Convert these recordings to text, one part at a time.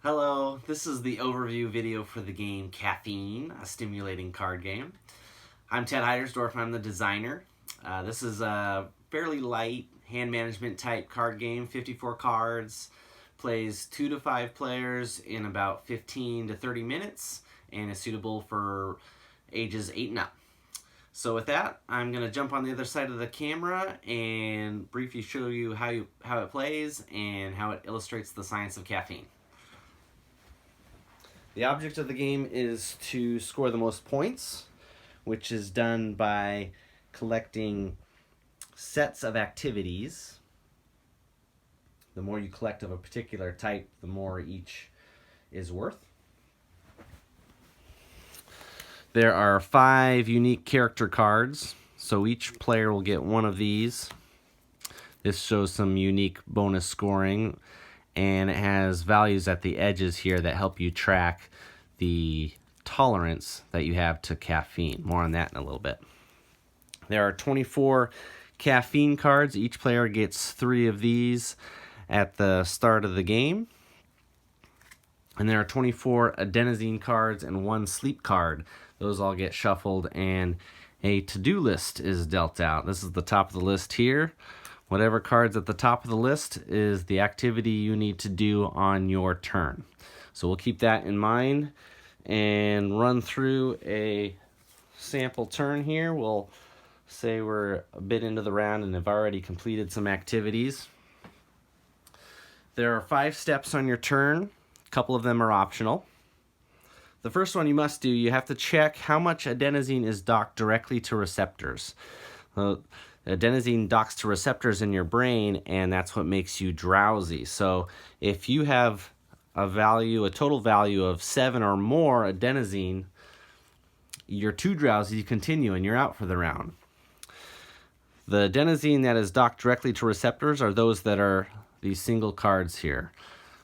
Hello, this is the overview video for the game Caffeine, a stimulating card game. I'm Ted Heidersdorf, I'm the designer. This is a fairly light hand management type card game, 54 cards, plays 2 to 5 players in about 15 to 30 minutes, and is suitable for ages 8 and up. So with that, I'm going to jump on the other side of the camera and briefly show you how it plays and how it illustrates the science of caffeine. The object of the game is to score the most points, which is done by collecting sets of activities. The more you collect of a particular type, the more each is worth. There are 5 unique character cards, so each player will get one of these. This shows some unique bonus scoring, and it has values at the edges here that help you track the tolerance that you have to caffeine. More on that in a little bit. There are 24 caffeine cards. Each player gets 3 of these at the start of the game. And there are 24 adenosine cards and 1 sleep card. Those all get shuffled, and a to-do list is dealt out. This is the top of the list here. Whatever card's at the top of the list is the activity you need to do on your turn. So we'll keep that in mind and run through a sample turn here. We'll say we're a bit into the round and have already completed some activities. There are 5 steps on your turn. A couple of them are optional. The first one you must do, you have to check how much adenosine is docked directly to receptors. Adenosine docks to receptors in your brain, and that's what makes you drowsy. So if you have a total value of 7 or more adenosine, you're too drowsy to continue and you're out for the round. The adenosine that is docked directly to receptors are those that are these single cards here.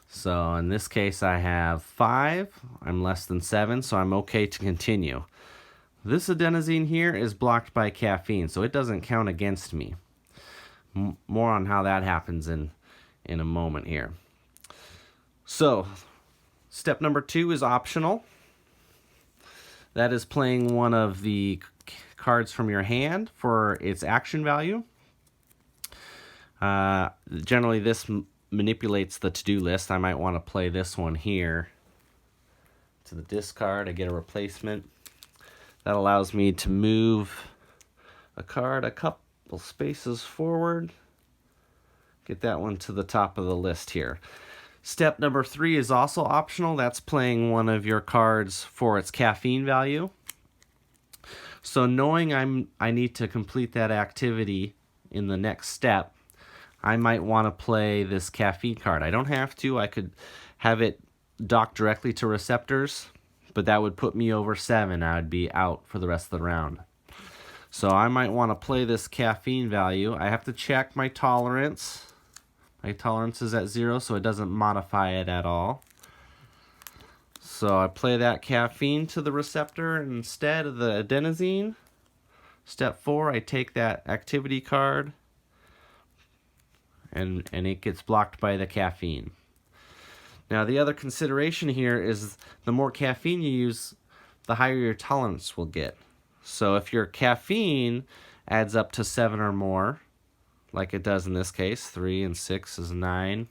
So in this case I have 5, I'm less than 7, so I'm okay to continue. This adenosine here is blocked by caffeine, so it doesn't count against me. More on how that happens in a moment here. So step number 2 is optional. That is playing one of the cards from your hand for its action value. Generally this manipulates the to-do list. I might want to play this one here to the discard. I get a replacement. That allows me to move a card a couple spaces forward. Get that one to the top of the list here. Step number 3 is also optional. That's playing one of your cards for its caffeine value. So knowing I need to complete that activity in the next step, I might want to play this caffeine card. I don't have to. I could have it docked directly to receptors, but that would put me over 7. I would be out for the rest of the round. So I might want to play this caffeine value. I have to check my tolerance. My tolerance is at 0, so it doesn't modify it at all. So I play that caffeine to the receptor instead of the adenosine. Step 4, I take that activity card, and it gets blocked by the caffeine. Now the other consideration here is the more caffeine you use, the higher your tolerance will get. So if your caffeine adds up to 7 or more, like it does in this case, 3 and 6 is 9,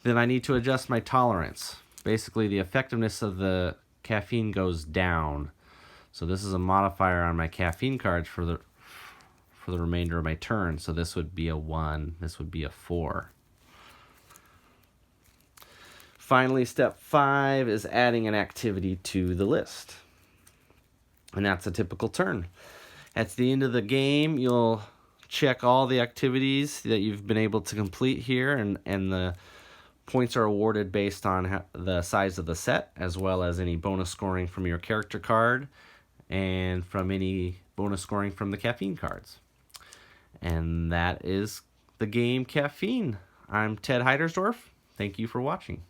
then I need to adjust my tolerance. Basically the effectiveness of the caffeine goes down. So this is a modifier on my caffeine cards for the remainder of my turn. So this would be a 1, this would be a 4. Finally, step 5 is adding an activity to the list. And that's a typical turn. At the end of the game, you'll check all the activities that you've been able to complete here, and the points are awarded based on the size of the set, as well as any bonus scoring from your character card and from any bonus scoring from the caffeine cards. And that is the game Caffeine. I'm Ted Heidersdorf. Thank you for watching.